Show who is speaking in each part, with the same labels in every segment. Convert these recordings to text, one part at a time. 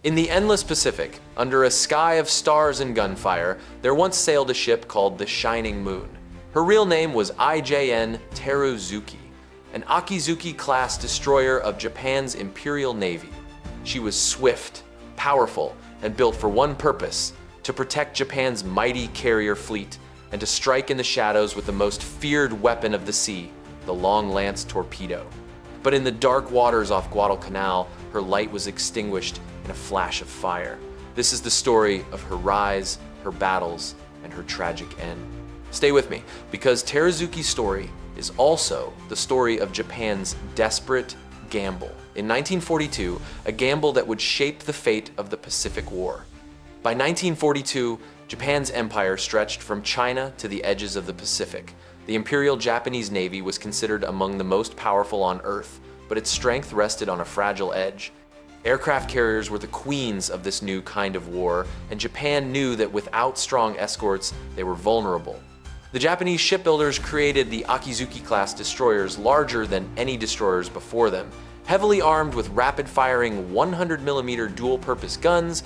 Speaker 1: In the endless Pacific, under a sky of stars and gunfire, there once sailed a ship called the Shining Moon. Her real name was IJN Teruzuki, an Akizuki-class destroyer of Japan's Imperial Navy. She was swift, powerful, and built for one purpose: to protect Japan's mighty carrier fleet and to strike in the shadows with the most feared weapon of the sea, the long-lance torpedo. But in the dark waters off Guadalcanal, her light was extinguished in a flash of fire. This is the story of her rise, her battles, and her tragic end. Stay with me, because Teruzuki's story is also the story of Japan's desperate gamble. In 1942, a gamble that would shape the fate of the Pacific War. By 1942, Japan's empire stretched from China to the edges of the Pacific. The Imperial Japanese Navy was considered among the most powerful on Earth, but its strength rested on a fragile edge. Aircraft carriers were the queens of this new kind of war, and Japan knew that without strong escorts, they were vulnerable. The Japanese shipbuilders created the Akizuki-class destroyers larger than any destroyers before them, heavily armed with rapid-firing 100mm dual-purpose guns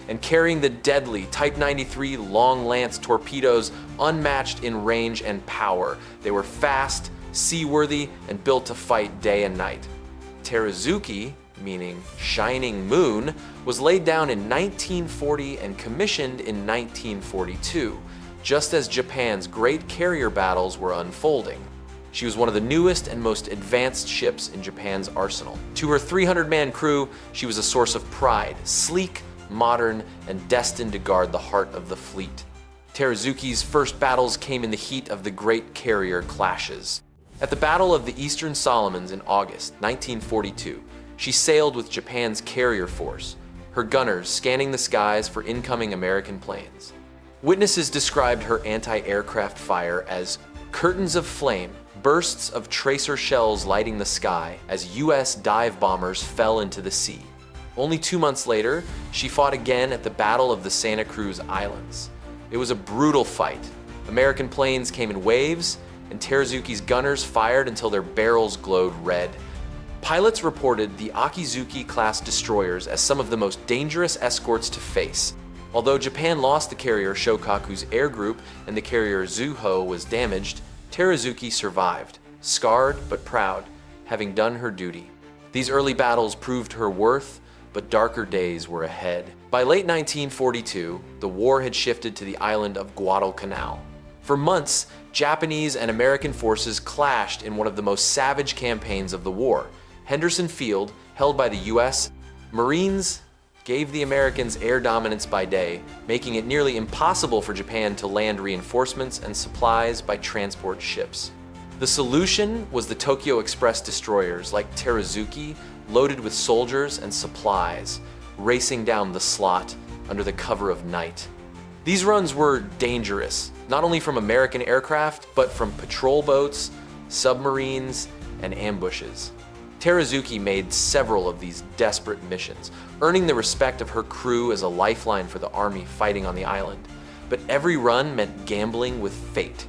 Speaker 1: and carrying the deadly Type 93 long-lance torpedoes unmatched in range and power. They were fast, seaworthy, and built to fight day and night. Teruzuki, meaning Shining Moon, was laid down in 1940 and commissioned in 1942, just as Japan's great carrier battles were unfolding. She was one of the newest and most advanced ships in Japan's arsenal. To her 300-man crew, she was a source of pride, sleek, modern, and destined to guard the heart of the fleet. Teruzuki's first battles came in the heat of the great carrier clashes. At the Battle of the Eastern Solomons in August 1942, she sailed with Japan's carrier force, her gunners scanning the skies for incoming American planes. Witnesses described her anti-aircraft fire as curtains of flame, bursts of tracer shells lighting the sky as U.S. dive bombers fell into the sea. Only 2 months later, she fought again at the Battle of the Santa Cruz Islands. It was a brutal fight. American planes came in waves, and Teruzuki's gunners fired until their barrels glowed red. Pilots reported the Akizuki-class destroyers as some of the most dangerous escorts to face. Although Japan lost the carrier Shokaku's air group and the carrier Zuho was damaged, Teruzuki survived, scarred but proud, having done her duty. These early battles proved her worth, but darker days were ahead. By late 1942, the war had shifted to the island of Guadalcanal. For months, Japanese and American forces clashed in one of the most savage campaigns of the war. Henderson Field, held by the U.S. Marines, gave the Americans air dominance by day, making it nearly impossible for Japan to land reinforcements and supplies by transport ships. The solution was the Tokyo Express destroyers like Teruzuki, loaded with soldiers and supplies, racing down the slot under the cover of night. These runs were dangerous, not only from American aircraft, but from patrol boats, submarines, and ambushes. Teruzuki made several of these desperate missions, earning the respect of her crew as a lifeline for the army fighting on the island. But every run meant gambling with fate.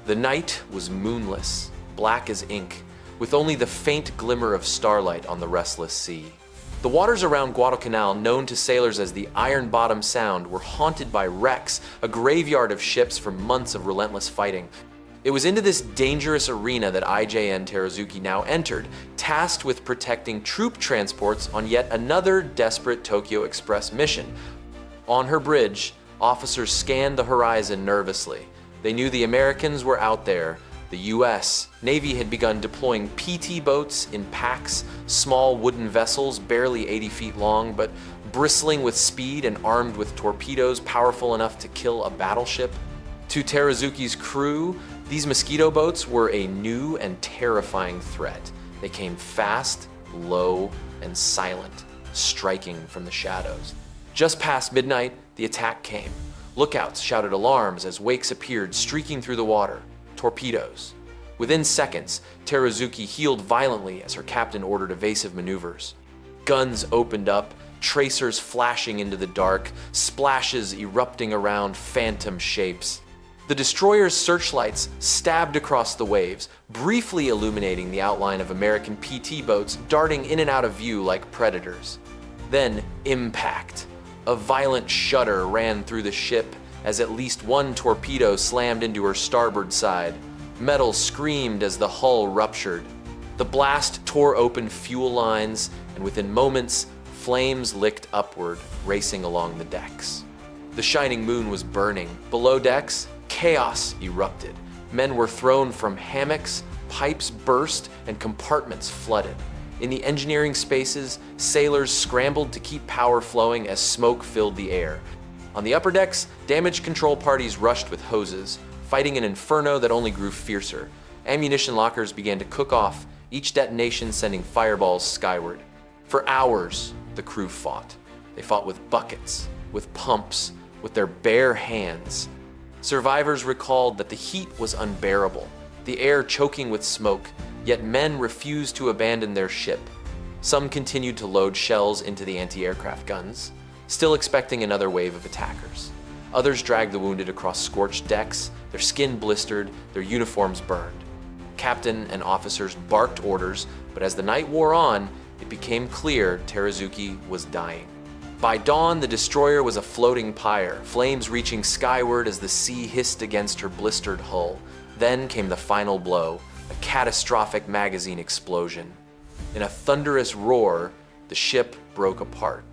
Speaker 1: The night was moonless, black as ink, with only the faint glimmer of starlight on the restless sea. The waters around Guadalcanal, known to sailors as the Ironbottom Sound, were haunted by wrecks, a graveyard of ships from months of relentless fighting. It was into this dangerous arena that IJN Teruzuki now entered, tasked with protecting troop transports on yet another desperate Tokyo Express mission. On her bridge, officers scanned the horizon nervously. They knew the Americans were out there. The U.S. Navy had begun deploying PT boats in packs, small wooden vessels barely 80 feet long, but bristling with speed and armed with torpedoes powerful enough to kill a battleship. To Teruzuki's crew, these mosquito boats were a new and terrifying threat. They came fast, low, and silent, striking from the shadows. Just past midnight, the attack came. Lookouts shouted alarms as wakes appeared streaking through the water. Torpedoes. Within seconds, Teruzuki heeled violently as her captain ordered evasive maneuvers. Guns opened up, tracers flashing into the dark, splashes erupting around phantom shapes. The destroyer's searchlights stabbed across the waves, briefly illuminating the outline of American PT boats darting in and out of view like predators. Then, impact. A violent shudder ran through the ship as at least one torpedo slammed into her starboard side. Metal screamed as the hull ruptured. The blast tore open fuel lines, and within moments, flames licked upward, racing along the decks. The shining moon was burning. Below decks, chaos erupted. Men were thrown from hammocks, pipes burst, and compartments flooded. In the engineering spaces, sailors scrambled to keep power flowing as smoke filled the air. On the upper decks, damage control parties rushed with hoses, fighting an inferno that only grew fiercer. Ammunition lockers began to cook off, each detonation sending fireballs skyward. For hours, the crew fought. They fought with buckets, with pumps, with their bare hands. Survivors recalled that the heat was unbearable, the air choking with smoke, yet men refused to abandon their ship. Some continued to load shells into the anti-aircraft guns, still expecting another wave of attackers. Others dragged the wounded across scorched decks, their skin blistered, their uniforms burned. Captain and officers barked orders, but as the night wore on, it became clear Teruzuki was dying. By dawn, the destroyer was a floating pyre, flames reaching skyward as the sea hissed against her blistered hull. Then came the final blow, a catastrophic magazine explosion. In a thunderous roar, the ship broke apart.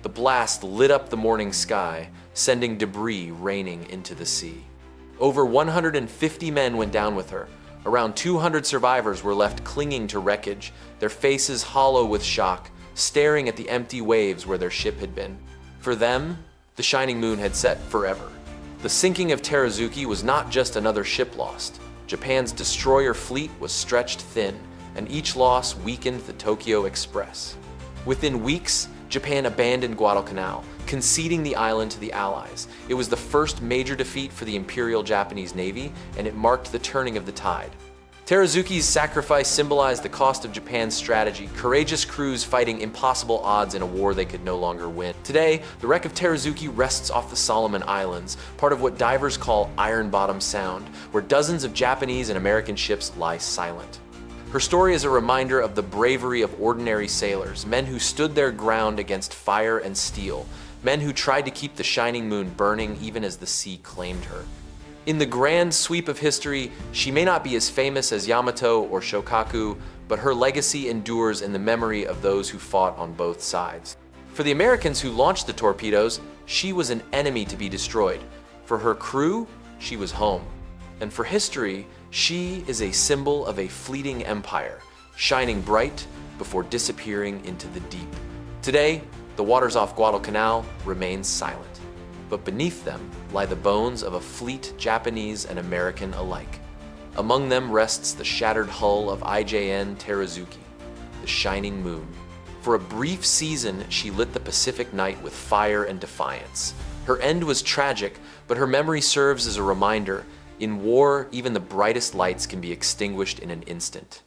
Speaker 1: The blast lit up the morning sky, sending debris raining into the sea. Over 150 men went down with her. Around 200 survivors were left clinging to wreckage, their faces hollow with shock, staring at the empty waves where their ship had been. For them, the shining moon had set forever. The sinking of Teruzuki was not just another ship lost. Japan's destroyer fleet was stretched thin, and each loss weakened the Tokyo Express. Within weeks, Japan abandoned Guadalcanal, conceding the island to the Allies. It was the first major defeat for the Imperial Japanese Navy, and it marked the turning of the tide. Teruzuki's sacrifice symbolized the cost of Japan's strategy, courageous crews fighting impossible odds in a war they could no longer win. Today, the wreck of Teruzuki rests off the Solomon Islands, part of what divers call Ironbottom Sound, where dozens of Japanese and American ships lie silent. Her story is a reminder of the bravery of ordinary sailors, men who stood their ground against fire and steel, men who tried to keep the shining moon burning even as the sea claimed her. In the grand sweep of history, she may not be as famous as Yamato or Shokaku, but her legacy endures in the memory of those who fought on both sides. For the Americans who launched the torpedoes, she was an enemy to be destroyed. For her crew, she was home. And for history, she is a symbol of a fleeting empire, shining bright before disappearing into the deep. Today, the waters off Guadalcanal remain silent, but beneath them lie the bones of a fleet Japanese and American alike. Among them rests the shattered hull of IJN Teruzuki, the shining moon. For a brief season, she lit the Pacific night with fire and defiance. Her end was tragic, but her memory serves as a reminder. In war, even the brightest lights can be extinguished in an instant.